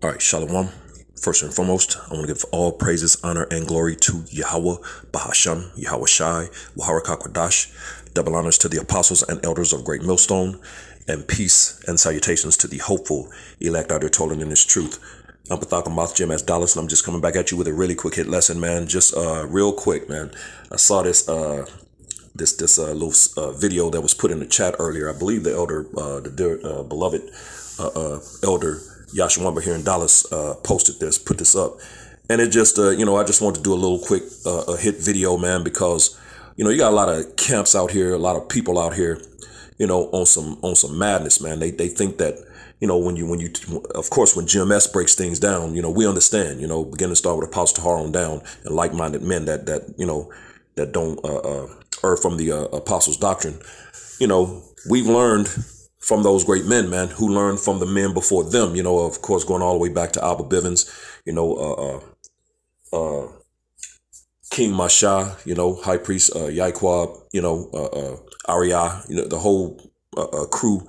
All right, Shalom. First and foremost, I want to give all praises, honor, and glory to Yahweh, Bahasham, Yahweh Shai, Waharakah Kwadash. Double honors to the apostles and elders of Great Millstone, and peace and salutations to the hopeful elect out there toiling in this truth. I'm Pathaka Moth Jim as Dallas, and I'm just coming back at you with a really quick hit lesson, man. Just real quick, man. I saw this little video that was put in the chat earlier. I believe the elder, the dear beloved elder Yashawamba here in Dallas put this up, and it just I just wanted to do a little quick hit video, man, because you got a lot of camps out here, a lot of people out here, on some madness, man. They think that when you of course when GMS breaks things down, we understand, begin to start with Apostle Tahar on down, and like-minded men that don't err from the apostles' doctrine. We've learned from those great men, man, who learned from the men before them, of course, going all the way back to Abba Bivens, King Masha, High Priest Yaiquab, Ariyah, the whole crew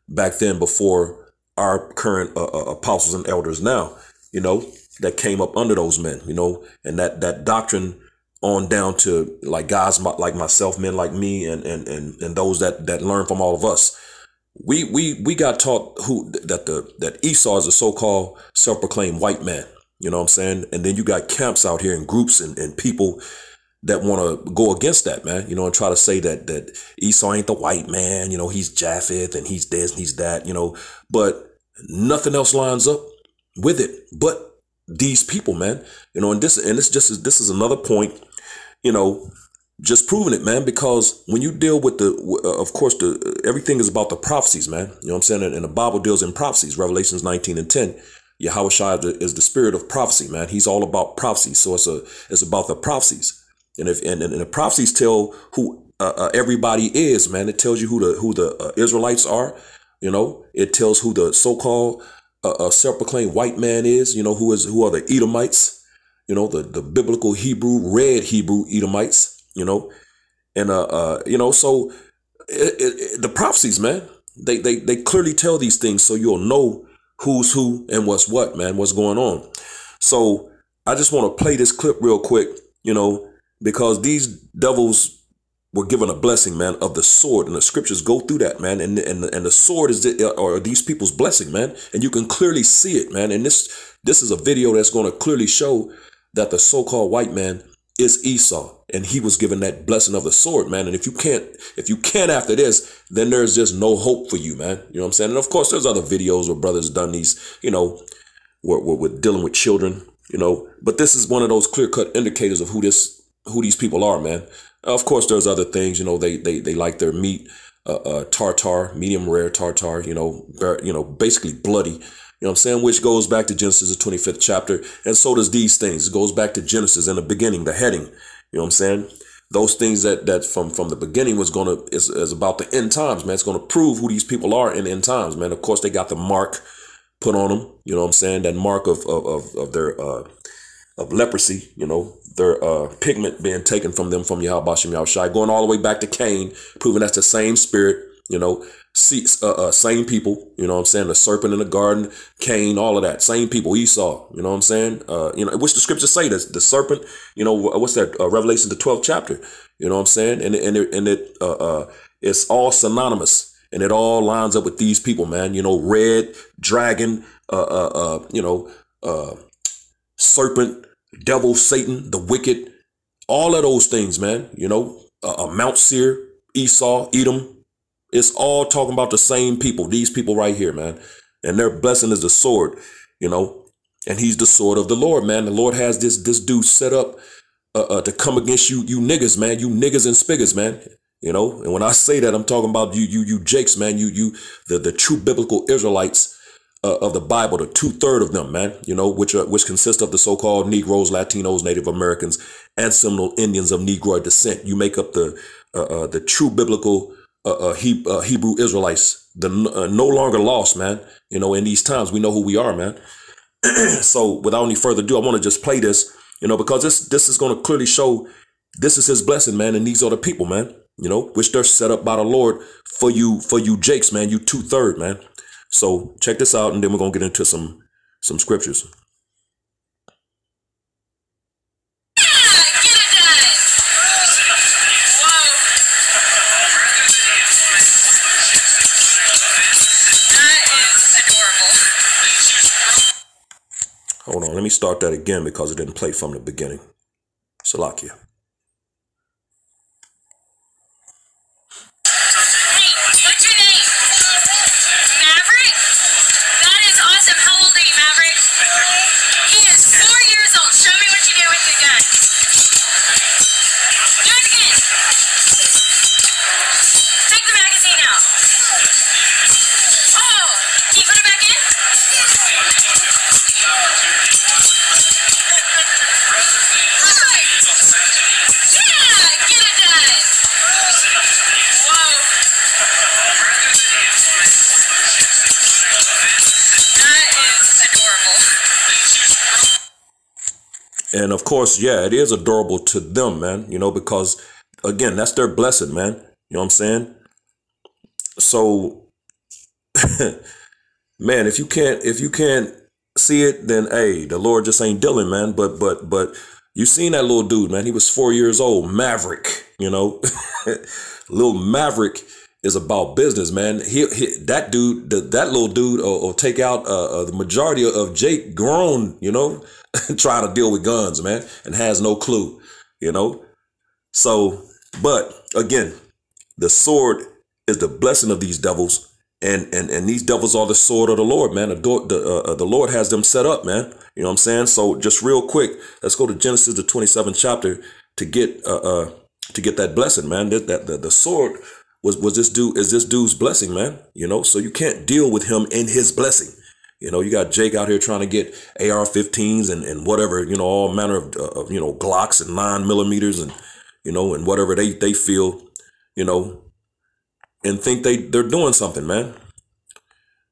back then before our current apostles and elders now, that came up under those men, and that doctrine on down to like guys like myself, men like me, and those that learn from all of us. We got taught that Esau is a so-called self-proclaimed white man. You know what I'm saying? And then you got camps out here and groups and people that want to go against that, man, and try to say that Esau ain't the white man, he's Japheth and he's this and he's that, but nothing else lines up with it but these people, man, and this is another point, just proving it, man, because when you deal with of course, everything is about the prophecies, man. You know what I'm saying? And the Bible deals in prophecies, Revelations 19:10. Yahweh Shai is the spirit of prophecy, man. He's all about prophecy. So it's about the prophecies. And the prophecies tell who everybody is, man. It tells you who the Israelites are. It tells who the so-called self-proclaimed white man is. Who are the Edomites. The biblical Hebrew, red Hebrew Edomites. So the prophecies, man, they clearly tell these things, so you'll know who's who and what's what, man, what's going on. So I just want to play this clip real quick, because these devils were given a blessing, man, of the sword, and the scriptures go through that, man, and the sword is these people's blessing, man, and you can clearly see it, man. And this is a video that's going to clearly show that the so-called white man is Esau, and he was given that blessing of the sword, man. And if you can't after this, then there's just no hope for you, man. You know what I'm saying? And of course, there's other videos where brothers done these, with dealing with children, but this is one of those clear-cut indicators of who these people are, man. Of course, there's other things, they like their meat, tartar, medium rare tartar, basically bloody. You know what I'm saying? Which goes back to Genesis, the 25th chapter. And so does these things. It goes back to Genesis in the beginning, the heading. You know what I'm saying? Those things that from the beginning is about the end times, man. It's going to prove who these people are in the end times, man. Of course, they got the mark put on them. You know what I'm saying? That mark of their of leprosy, their pigment being taken from them from Yahweh Bashem Yahushai, going all the way back to Cain, proving that's the same spirit, same people, you know what I'm saying? The serpent in the garden, Cain, all of that, same people, Esau, you know what I'm saying? Which the scriptures say that the serpent, what's that? Revelation, the 12th chapter, you know what I'm saying? And it's all synonymous, and it all lines up with these people, man. Red dragon, serpent, devil, Satan, the wicked, all of those things, man. Mount Seir, Esau, Edom. It's all talking about the same people, these people right here, man. And their blessing is the sword, and he's the sword of the Lord, man. The Lord has this dude set up to come against you niggas, man, you niggas and spiggers, man. And when I say that, I'm talking about you jakes, man, the true biblical Israelites of the Bible, the 2/3 of them, man, which consist of the so-called Negroes, Latinos, Native Americans, and Seminole Indians of Negroid descent. You make up the true biblical Hebrew Israelites, the no longer lost, man. In these times, we know who we are, man. So without any further ado, I want to just play this, because this is going to clearly show this is his blessing, man. And these are the people, man, which they're set up by the Lord for you jakes, man, you 2/3, man. So check this out, and then we're going to get into some some scriptures. Hold on, let me start that again because it didn't play from the beginning. Salakia. And of course, yeah, it is adorable to them, man, you know, because again, that's their blessing, man. You know what I'm saying? So, man, if you can't see it, then hey, the Lord just ain't dealing, man. But you seen that little dude, man. He was 4 years old, Maverick, you know. Little Maverick is about business, man. That dude, that little dude will take out the majority of Jake grown, you know, trying to deal with guns, man, and has no clue, you know. So, but again, the sword is the blessing of these devils, and these devils are the sword of the Lord, man. The Lord has them set up, man. You know what I'm saying? So just real quick, let's go to Genesis, the 27th chapter, to get that blessing, man. The sword was this dude's blessing, man. You know, so you can't deal with him in his blessing. You know, you got Jake out here trying to get AR-15s and whatever, you know, all manner of you know, Glocks and 9mm and, you know, and whatever they feel, you know, and think they're doing something, man.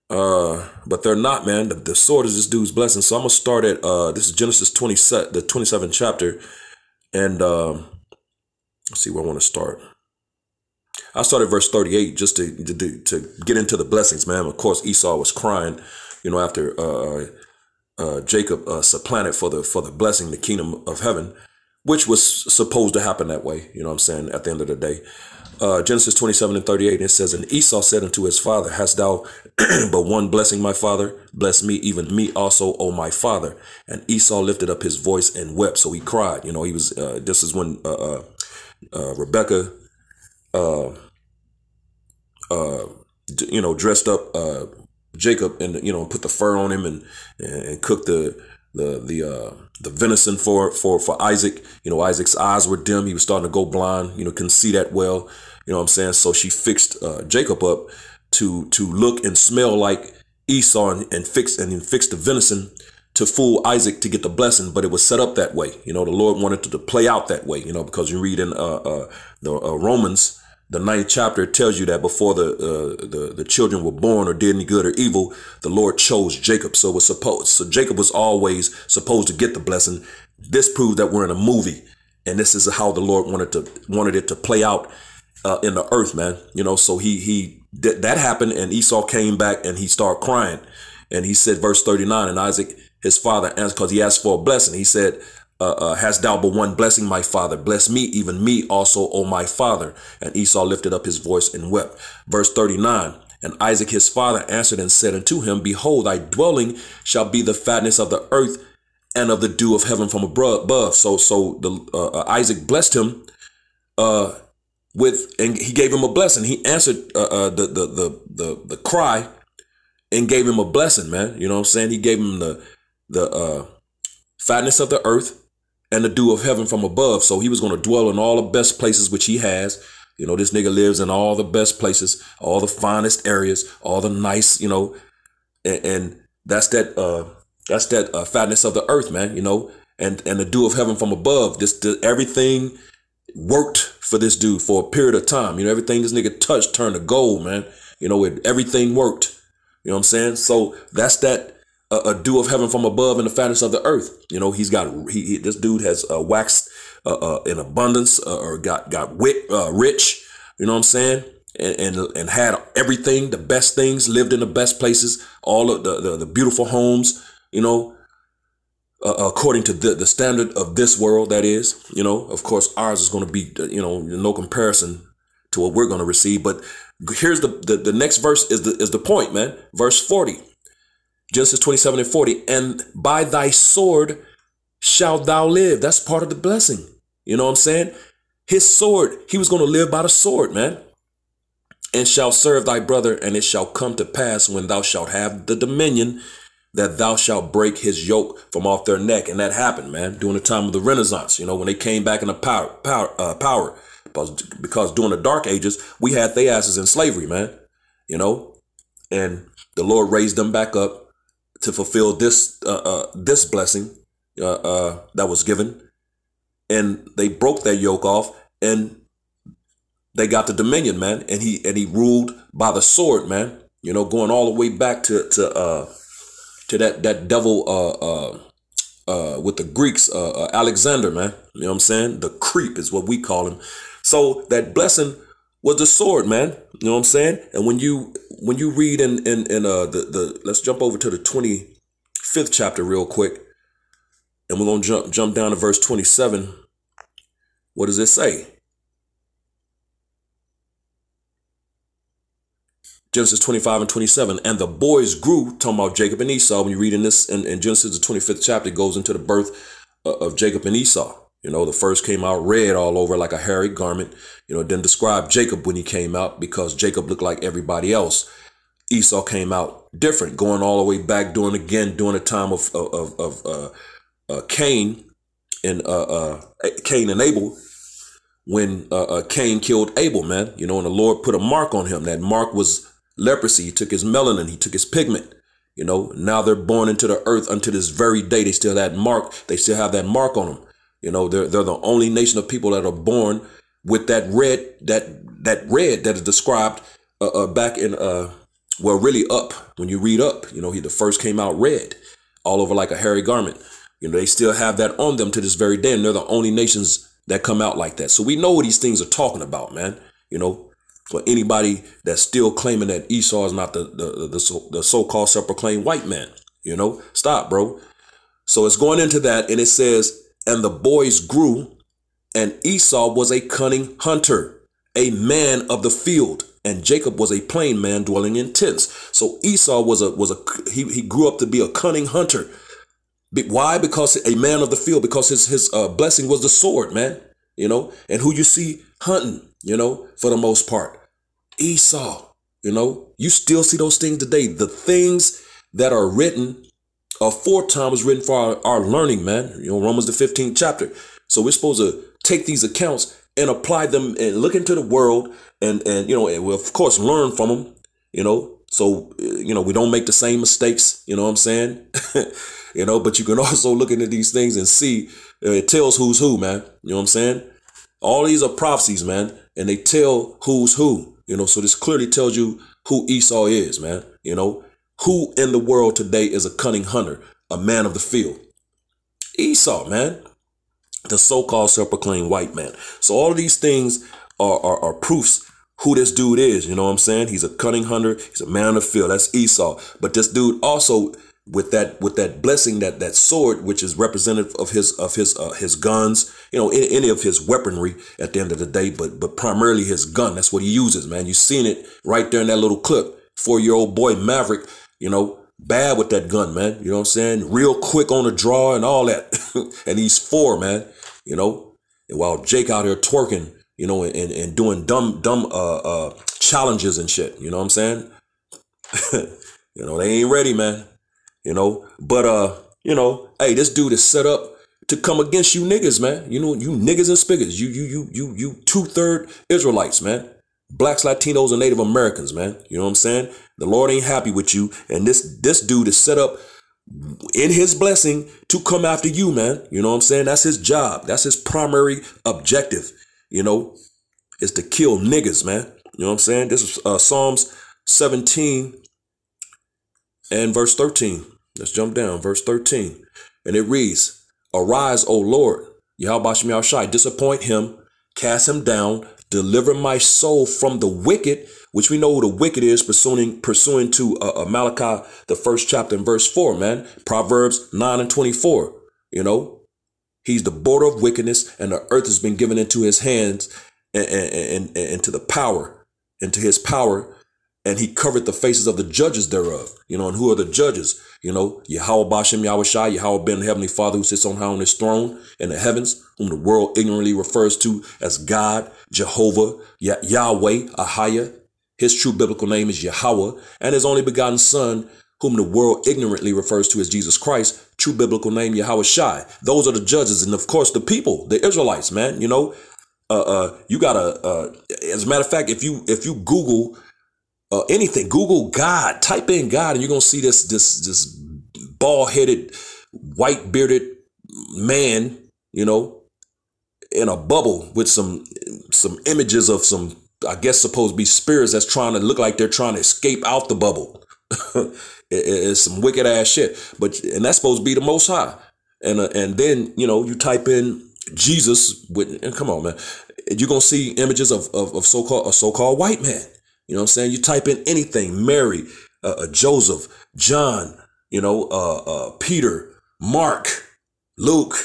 But they're not, man. The sword is this dude's blessing. So I'm gonna start at this is Genesis 27, the 27th chapter, and let's see where I want to start. I started verse 38 just to get into the blessings, man. Of course, Esau was crying, you know, after Jacob supplanted for the blessing, the kingdom of heaven, which was supposed to happen that way. You know what I'm saying? At the end of the day, Genesis 27:38, it says, "And Esau said unto his father, Hast thou but one blessing, my father? Bless me, even me also, O my father. And Esau lifted up his voice and wept." So he cried. You know, he was. This is when Rebekah, you know, dressed up Jacob and, you know, put the fur on him and cooked the venison for Isaac. You know, Isaac's eyes were dim. He was starting to go blind, you know, couldn't see that well. You know what I'm saying? So she fixed Jacob up to look and smell like Esau and fixed the venison to fool Isaac to get the blessing. But it was set up that way. You know, the Lord wanted it to play out that way, you know, because you read in the Romans, the 9th chapter, it tells you that before the children were born or did any good or evil, the Lord chose Jacob. So Jacob was always supposed to get the blessing. This proves that we're in a movie, and this is how the Lord wanted it to play out in the earth, man. You know, so that happened, and Esau came back and he started crying, and he said, verse 39, and Isaac, his father, answered, because he asked for a blessing. He said, "Hast thou but one blessing, my father? Bless me, even me also, O my father." And Esau lifted up his voice and wept. Verse 39, and Isaac his father answered and said unto him, "Behold, thy dwelling shall be the fatness of the earth and of the dew of heaven from above." So Isaac blessed him and he gave him a blessing. He answered the cry and gave him a blessing, man. You know what I'm saying? He gave him the fatness of the earth and the dew of heaven from above. So he was going to dwell in all the best places, which he has. You know, this nigga lives in all the best places, all the finest areas, all the nice, you know, and that's that fatness of the earth, man, you know, and the dew of heaven from above. Everything worked for this dude for a period of time. You know, everything this nigga touched turned to gold, man. You know, everything worked. You know what I'm saying? So that's that a dew of heaven from above and the fatness of the earth. You know, this dude has waxed in abundance or got rich. You know what I'm saying? And had everything, the best things, lived in the best places, all of the beautiful homes. you know, according to the standard of this world, that is, you know, of course, ours is going to be, you know, no comparison to what we're going to receive. But here's the next verse is the point, man. Verse 40, Genesis 27:40, and by thy sword shalt thou live. That's part of the blessing. You know what I'm saying? His sword, he was going to live by the sword, man. And shall serve thy brother, and it shall come to pass when thou shalt have the dominion that thou shalt break his yoke from off their neck. And that happened, man, during the time of the Renaissance, you know, when they came back in the power. Because during the Dark Ages, we had their asses in slavery, man, you know, and the Lord raised them back up to fulfill this blessing that was given. And they broke their yoke off, and they got the dominion, man. And he ruled by the sword, man, you know, going all the way back to that devil with the Greeks, Alexander, man. You know what I'm saying? The creep is what we call him. So that blessing was the sword, man. You know what I'm saying? And when you read in the let's jump over to the 25th chapter real quick, and we're gonna jump down to verse 27. What does it say? Genesis 25:27, and the boys grew, talking about Jacob and Esau. When you read in this in Genesis, the 25th chapter, it goes into the birth of Jacob and Esau. You know, the first came out red all over like a hairy garment. You know, it didn't describe Jacob when he came out because Jacob looked like everybody else. Esau came out different, going all the way back during the time of Cain and Abel, when Cain killed Abel, man. You know, and the Lord put a mark on him. That mark was leprosy. He took his melanin, he took his pigment. You know, now they're born into the earth unto this very day. They still have that mark on them. You know, they're the only nation of people that are born with that red, that red that is described back in really up. When you read up, you know, the first came out red all over like a hairy garment. You know, they still have that on them to this very day, and they're the only nations that come out like that. So we know what these things are talking about, man. You know, for anybody that's still claiming that Esau is not the so-called self-proclaimed white man, you know, stop, bro. So it's going into that, and it says, and the boys grew, and Esau was a cunning hunter, a man of the field, and Jacob was a plain man dwelling in tents. So Esau he grew up to be a cunning hunter. Why? Because a man of the field, because his blessing was the sword, man, you know, and who you see hunting, you know, for the most part, Esau, you know, you still see those things today. The things that are written aforetime was written for our learning, man, you know, Romans the 15th chapter. So we're supposed to take these accounts and apply them and look into the world and you know, and we'll of course learn from them, you know, so, you know, we don't make the same mistakes, you know what I'm saying? You know, but you can also look into these things and see it tells who's who, man. You know what I'm saying? All these are prophecies, man, and they tell who's who, you know, so this clearly tells you who Esau is, man. You know, who in the world today is a cunning hunter, a man of the field? Esau, man, the so-called self-proclaimed white man. So all of these things are proofs who this dude is. You know what I'm saying? He's a cunning hunter. He's a man of the field. That's Esau. But this dude also, with that blessing, that sword, which is representative of his guns, you know, any of his weaponry at the end of the day, but primarily his gun. That's what he uses, man. You seen it right there in that little clip. 4-year-old boy Maverick, you know, bad with that gun, man. You know what I'm saying? Real quick on the draw and all that. And he's 4, man. You know, and while Jake out here twerking, you know, and doing dumb challenges and shit. You know what I'm saying? You know, they ain't ready, man. You know, but you know, hey, this dude is set up to come against you niggas, man. You know, you niggas and spigots. You 2/3 Israelites, man. Blacks, Latinos, and Native Americans, man. You know what I'm saying? The Lord ain't happy with you, and this dude is set up in his blessing to come after you, man. You know what I'm saying? That's his job. That's his primary objective. You know, is to kill niggas, man. You know what I'm saying? This is Psalms 17 and verse 13. Let's jump down, verse 13. And it reads, arise, O Lord, Yahweh Shem Yahushai, disappoint him, cast him down, deliver my soul from the wicked. which we know who the wicked is, pursuing to Malachi, the first chapter and verse 4, man. Proverbs 9:24, you know. He's the border of wickedness, and the earth has been given into his hands and to the power, into his power. And he covered the faces of the judges thereof. You know, and who are the judges? You know, Yahweh Bashem Yahushai, Yahweh ben Heavenly Father, who sits on high on his throne in the heavens, whom the world ignorantly refers to as God, Jehovah, Yahweh, Ahaya. His true biblical name is Yahweh, and his only begotten Son, whom the world ignorantly refers to as Jesus Christ, true biblical name Yahweh Shai. Those are the judges, and of course the people, the Israelites, man. You know, you gotta. As a matter of fact, if you Google anything, Google God, type in God, and you're gonna see this bald-headed, white-bearded man, you know, in a bubble with some images of some, I guess, supposed to be spirits that's trying to look like they're trying to escape out the bubble. It's some wicked ass shit, and that's supposed to be the Most High. And then, you know, you type in Jesus and come on, man, you're gonna see images of so-called white man. You know what I'm saying? You type in anything, Mary, Joseph, John, you know, Peter, Mark, Luke,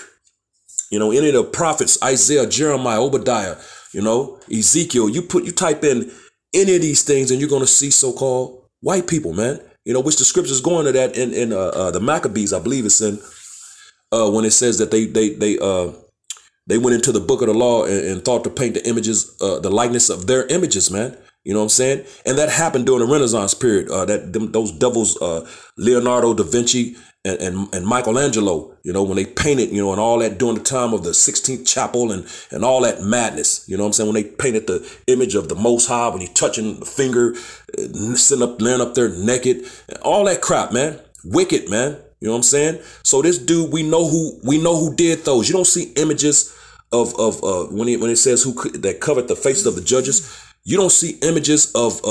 you know, any of the prophets, Isaiah, Jeremiah, Obadiah, you know, Ezekiel. You type in any of these things, and you're gonna see so-called white people, man. You know, which the scriptures going to that in the Maccabees, I believe it's in, when it says that they went into the book of the law and thought to paint the images, the likeness of their images, man. You know what I'm saying? And that happened during the Renaissance period. Those devils, Leonardo da Vinci and Michelangelo, you know, when they painted, you know, and all that during the time of the 16th Chapel and all that madness. You know what I'm saying? When they painted the image of the Most High, when he touching the finger, laying up there naked, all that crap, man. Wicked, man. You know what I'm saying? So this dude, we know who did those. You don't see images of when it says that covered the faces of the judges. You don't see images of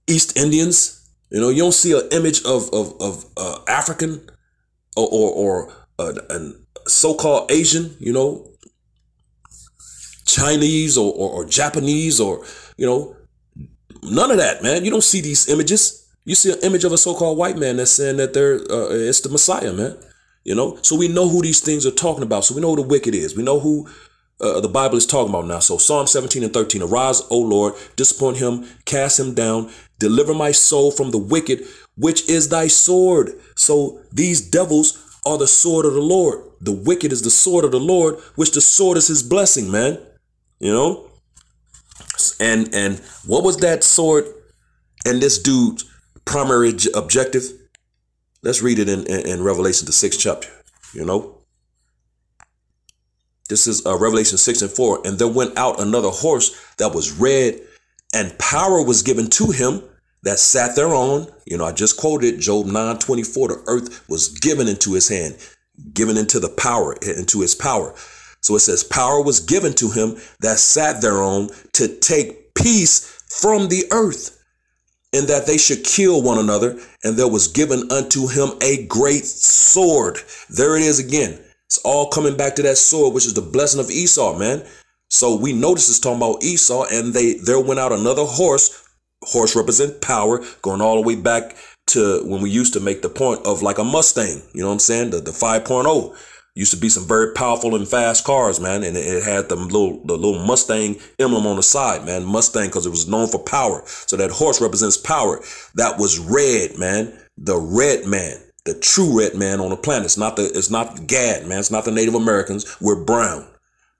East Indians. You know, you don't see an image of African or so-called Asian, you know, Chinese or Japanese, or, you know, none of that, man. You don't see these images. You see an image of a so-called white man that's saying that it's the Messiah, man. You know, so we know who these things are talking about. So we know who the wicked is. We know who the Bible is talking about now. So Psalm 17:13, arise, O Lord, disappoint him, cast him down, deliver my soul from the wicked, which is thy sword. So these devils are the sword of the Lord. The wicked is the sword of the Lord, which the sword is his blessing, man. You know? And what was that sword and this dude's primary objective? Let's read it in Revelation, the 6th chapter, you know? This is Revelation 6:4. And there went out another horse that was red, and power was given to him that sat thereon. You know, I just quoted Job 9:24. The earth was given into his hand, given into his power. So it says, power was given to him that sat thereon to take peace from the earth, and that they should kill one another. And there was given unto him a great sword. There it is again. It's all coming back to that sword, which is the blessing of Esau, man. So we know this is talking about Esau, and there went out another horse. Horse represent power, going all the way back to when we used to make the point of like a Mustang. You know what I'm saying? The 5.0 used to be some very powerful and fast cars, man. And it had the little Mustang emblem on the side, man. Mustang, because it was known for power. So that horse represents power. That was red, man. The red man. The true red man on the planet. It's not Gad, man. It's not the Native Americans. We're brown.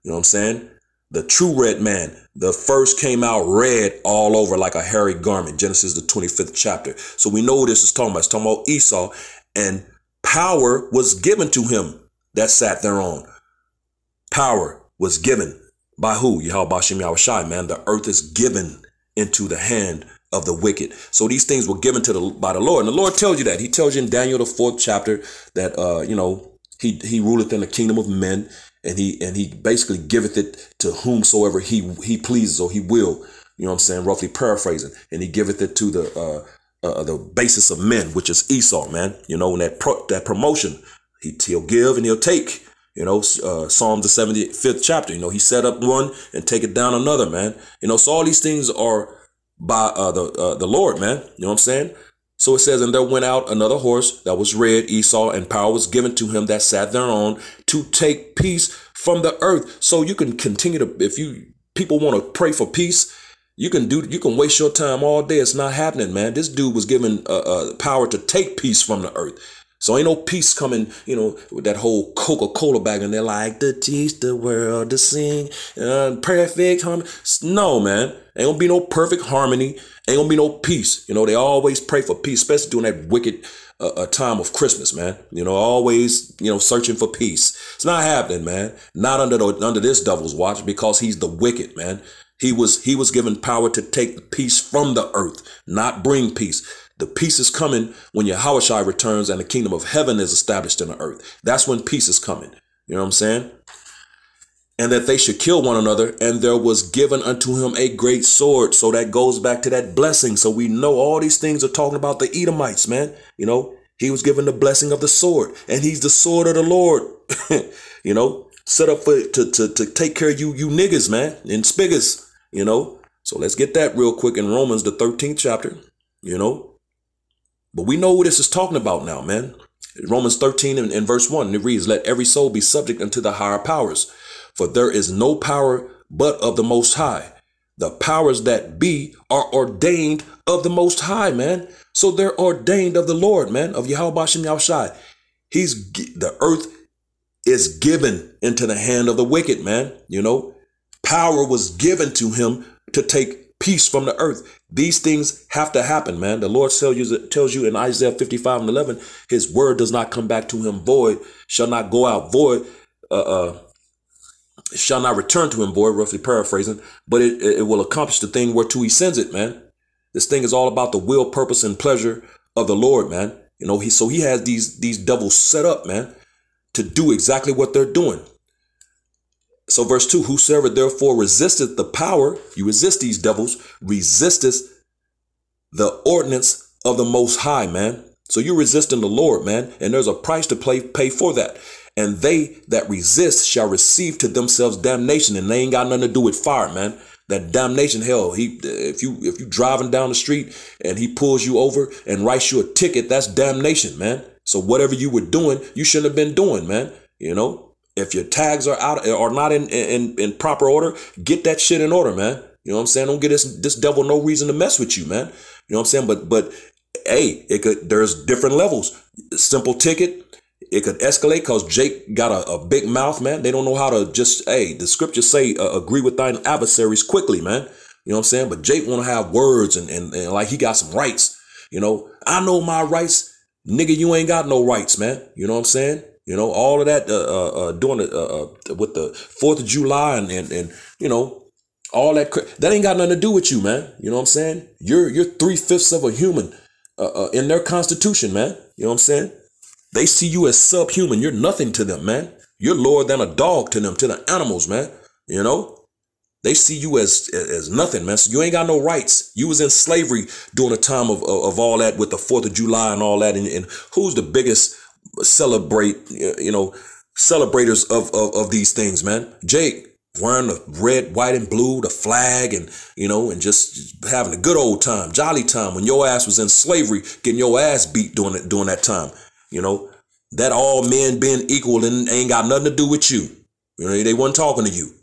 You know what I'm saying? The true red man. The first came out red all over like a hairy garment. Genesis, the 25th chapter. So we know what this is talking about. It's talking about Esau. And power was given to him that sat thereon. Power was given by who? Yahweh Bashem Yahushai, man. The earth is given into the hand of the wicked. So these things were given by the Lord. And the Lord tells you that. He tells you in Daniel, the 4th chapter, that, you know, he ruleth in the kingdom of men, and he basically giveth it to whomsoever he pleases, or he will, you know what I'm saying? Roughly paraphrasing. And he giveth it to the basis of men, which is Esau, man. You know, and that promotion, he'll give and he'll take. You You know, Psalm the 75th chapter, he set up one and take it down another, man. So all these things are by the Lord, man. You know what I'm saying? So it says, and there went out another horse that was red, Esau, and power was given to him that sat thereon to take peace from the earth. So you can continue to, if people want to pray for peace, you can waste your time all day. It's not happening, man. This dude was given power to take peace from the earth. So ain't no peace coming, with that whole Coca-Cola bag, and they're like, to teach the world to sing perfect harmony. No, man. Ain't gonna be no perfect harmony. Ain't gonna be no peace. They always pray for peace, especially during that wicked time of Christmas, man. Always, searching for peace. It's not happening, man. Not under this devil's watch, because he's the wicked, man. He was given power to take peace from the earth, not bring peace. The peace is coming when Yahushua returns and the kingdom of heaven is established in the earth. That's when peace is coming. You know what I'm saying? And that they should kill one another, and there was given unto him a great sword. So that goes back to that blessing. So we know all these things are talking about the Edomites, man. He was given the blessing of the sword, and he's the sword of the Lord. Set up to take care of you niggas, man, and spiggers. So let's get that real quick in Romans, the 13th chapter, But we know what this is talking about now, man. Romans 13 and verse 1, it reads, let every soul be subject unto the higher powers, for there is no power but of the Most High. The powers that be are ordained of the Most High, man. So they're ordained of the Lord, man, of Yahweh Bashem Yahushai. The earth is given into the hand of the wicked, man. Power was given to him to take peace from the earth. These things have to happen, man. The Lord tells you in Isaiah 55 and 11, his word does not come back to him void, shall not go out void, shall not return to him void, roughly paraphrasing, but it will accomplish the thing whereto he sends it, man. This thing is all about the will, purpose, and pleasure of the Lord, man. So he has these devils set up, man, to do exactly what they're doing. So verse 2, whosoever therefore resisteth the power, you resist these devils, resisteth the ordinance of the Most High, man. So you're resisting the Lord, man, and there's a price to pay for that. And they that resist shall receive to themselves damnation, and they ain't got nothing to do with fire, man. That damnation, hell, if you driving down the street and he pulls you over and writes you a ticket, that's damnation, man. So whatever you were doing, you shouldn't have been doing, man. If your tags are out or not in proper order, get that shit in order, man. You know what I'm saying? Don't get this devil no reason to mess with you, man. You know what I'm saying? But hey, there's different levels. Simple ticket, it could escalate because Jake got a big mouth, man. They don't know how to the scriptures say, agree with thine adversaries quickly, man. You know what I'm saying? But Jake want to have words and like he got some rights. I know my rights. Nigga, you ain't got no rights, man. You know what I'm saying? All of that doing it with the 4th of July and all that that ain't got nothing to do with you, man. You know what I'm saying? You're 3/5 of a human in their constitution, man. You know what I'm saying? They see you as subhuman. You're nothing to them, man. You're lower than a dog to them, to the animals, man. They see you as nothing, man. So you ain't got no rights. You was in slavery during the time of all that with the 4th of July and all that. And who's the biggest celebrators of these things, man? Jake, wearing the red, white, and blue, the flag, and just having a good old time, jolly time when your ass was in slavery, getting your ass beat during that time. That all men being equal and ain't got nothing to do with you. They wasn't talking to you.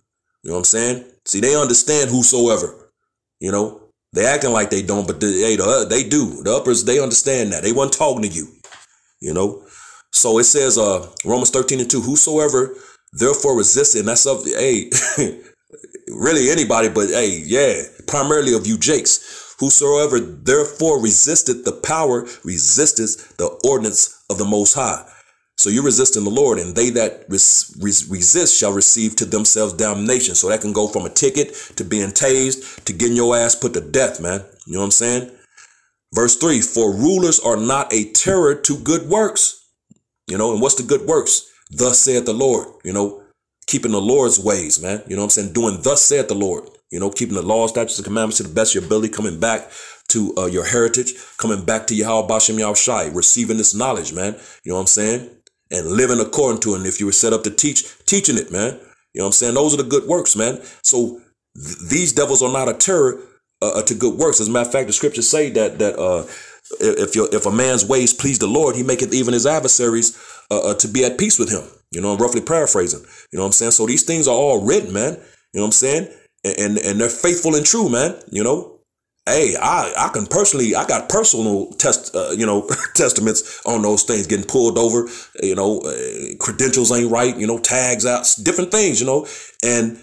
You know what I'm saying? See, they understand whosoever. They acting like they don't, but they do. The uppers, they understand that. They wasn't talking to you. So it says, Romans 13 and 2, whosoever therefore resisted, and that's of, really anybody, but primarily of you Jakes, whosoever therefore resisted the power, resisteth the ordinance of the Most High. So you're resisting the Lord, and they that resist shall receive to themselves damnation. So that can go from a ticket to being tased to getting your ass put to death, man. You know what I'm saying? Verse 3, for rulers are not a terror to good works. And what's the good works? Thus saith the Lord, keeping the Lord's ways, man. You know what I'm saying? Doing thus saith the Lord, keeping the laws, statutes, and commandments to the best of your ability, coming back to your heritage, coming back to Yahweh Bashem Yahushai, receiving this knowledge, man. You know what I'm saying? and living according to it. And if you were set up to teaching it, man. You know what I'm saying? Those are the good works, man. So these devils are not a terror to good works. As a matter of fact, the scriptures say that if a man's ways please the Lord, he maketh even his adversaries to be at peace with him. You know, I'm roughly paraphrasing. You know what I'm saying? So these things are all written, man. You know what I'm saying? And they're faithful and true, man. You know, hey, I got personal testaments on those things, getting pulled over, you know, credentials ain't right, you know, tags out, different things, you know, and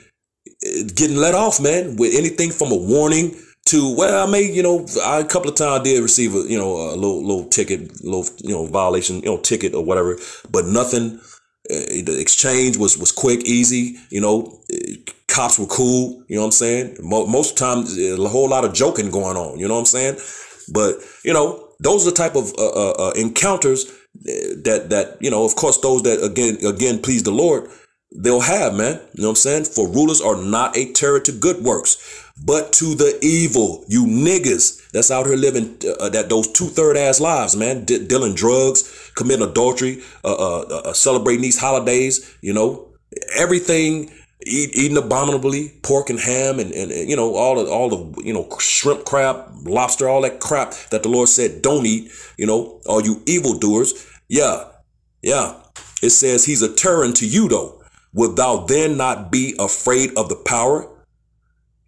getting let off, man, with anything from a warning to, well, I may, you know, a couple of times I did receive a little ticket, violation, ticket or whatever, but nothing. The exchange was quick, easy, you know, cops were cool, you know what I'm saying? Most of the time, a whole lot of joking going on, you know what I'm saying? But, you know, those are the type of encounters that, you know, of course, those that, again, please the Lord, they'll have, man. You know what I'm saying? For rulers are not a terror to good works, but to the evil. You niggas that's out here living those 2/3 ass lives, man, dealing drugs, committing adultery, celebrating these holidays, you know, everything, eating abominably, pork and ham and you know, all the, you know, shrimp, crab, lobster, all that crap that the Lord said don't eat, you know, all you evildoers. Yeah. It says he's a terror unto you, though. Wilt thou then not be afraid of the power?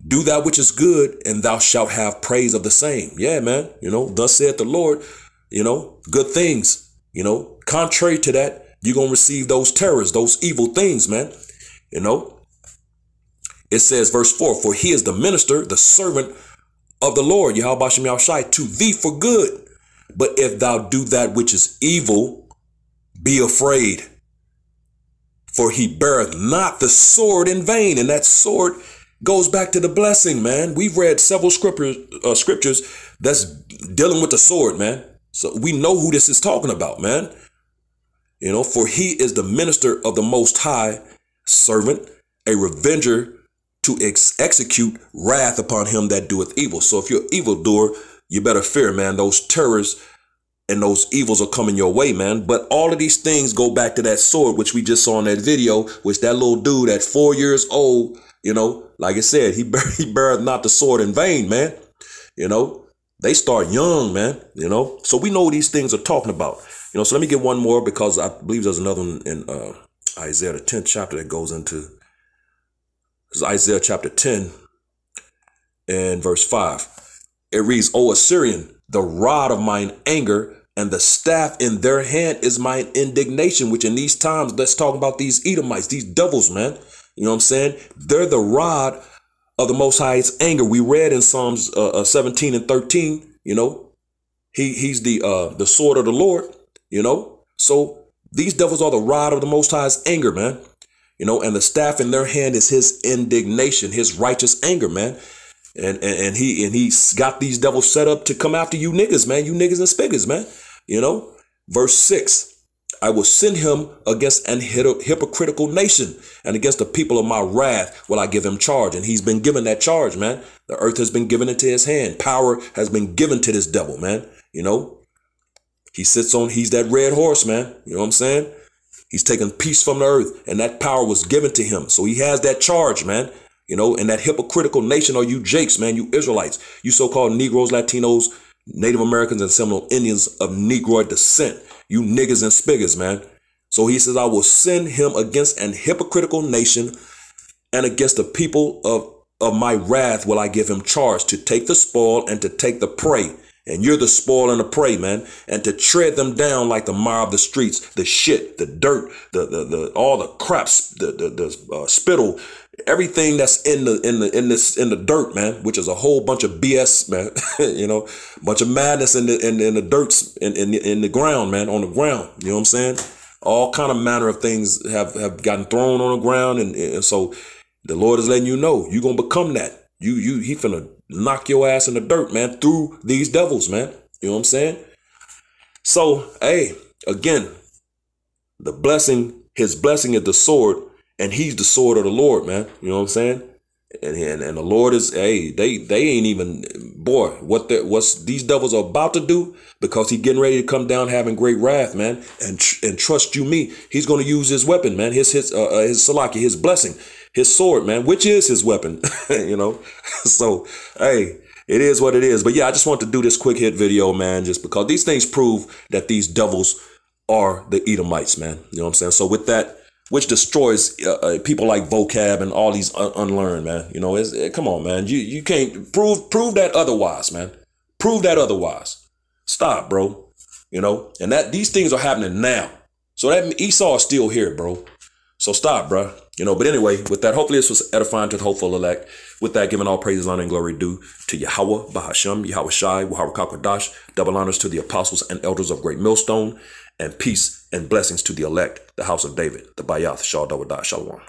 Do that which is good, and thou shalt have praise of the same. Yeah, man. You know, thus saith the Lord, you know, good things, you know, contrary to that, you're going to receive those terrors, those evil things, man. You know, it says, verse 4, for he is the minister, the servant of the Lord, Yahweh Bashem Yahushai, to thee for good. But if thou do that which is evil, be afraid. For he beareth not the sword in vain. And that sword goes back to the blessing, man. We've read several scriptures that's dealing with the sword, man. So we know who this is talking about, man. You know, for he is the minister of the Most High, servant, a revenger to execute wrath upon him that doeth evil. So if you're an evildoer, you better fear, man. Those terrors and those evils are coming your way, man. But all of these things go back to that sword, which we just saw in that video, which that little dude at 4 years old, you know, like I said, he beareth not the sword in vain, man. You know, they start young, man, you know. So we know what these things are talking about. You know, so let me get one more, because I believe there's another one in Isaiah, the 10th chapter, that goes into, this is Isaiah chapter 10 and verse 5. It reads, O Assyrian, the rod of mine anger and the staff in their hand is mine indignation, which in these times, let's talk about these Edomites, these devils, man. You know what I'm saying? They're the rod of the Most High's anger. We read in Psalms 17 and 13, you know, he's the sword of the Lord, you know. So these devils are the rod of the Most High's anger, man. You know, and the staff in their hand is his indignation, his righteous anger, man. And he's got these devils set up to come after you niggas, man. You niggas and spiggers, man. You know, verse 6, I will send him against an hypocritical nation, and against the people of my wrath will I give him charge. And he's been given that charge, man. The earth has been given into his hand. Power has been given to this devil, man. You know, he's that red horse, man. You know what I'm saying? He's taken peace from the earth, and that power was given to him. So he has that charge, man. You know, and that hypocritical nation are you Jakes, man, you Israelites, you so-called Negroes, Latinos, Native Americans, and Seminole Indians of Negroid descent, you niggas and spiggers, man. So he says, I will send him against an hypocritical nation, and against the people of my wrath will I give him charge to take the spoil and to take the prey. And you're the spoil and the prey, man, and to tread them down like the mire of the streets, the shit, the dirt, the all the craps, the spittle, everything that's in the dirt, man, which is a whole bunch of BS, man. You know, a bunch of madness in the dirt, in the ground, man, on the ground. You know what I'm saying? All kind of manner of things have gotten thrown on the ground, and so the Lord is letting you know you're gonna become that. He finna knock your ass in the dirt, man, through these devils, man. You know what I'm saying? So, hey, again, the blessing, his blessing is the sword, and he's the sword of the Lord, man. You know what I'm saying? And the Lord is, hey, they ain't even, boy, what's these devils are about to do, because he getting ready to come down having great wrath, man. And trust you me, he's going to use his weapon, man, his salaki, his blessing, his sword, man, which is his weapon, you know. So, hey, it is what it is. But yeah, I just want to do this quick hit video, man, just because these things prove that these devils are the Edomites, man. You know what I'm saying? So with that, which destroys people like Vocab and all these unlearned, man. You know, come on, man. You can't prove that otherwise, man. Prove that otherwise. Stop, bro. You know, and that these things are happening now. So that Esau is still here, bro. So stop, bro. You know, but anyway, with that, hopefully this was edifying to the hopeful elect. With that, giving all praises, honor, and glory due to Yahweh, Bahasham, Yahweh Shai, Wahara Kakodash, double honors to the apostles and elders of Great Millstone, and peace and blessings to the elect, the house of David, the Bayath, Shal Dawadah, Shalom.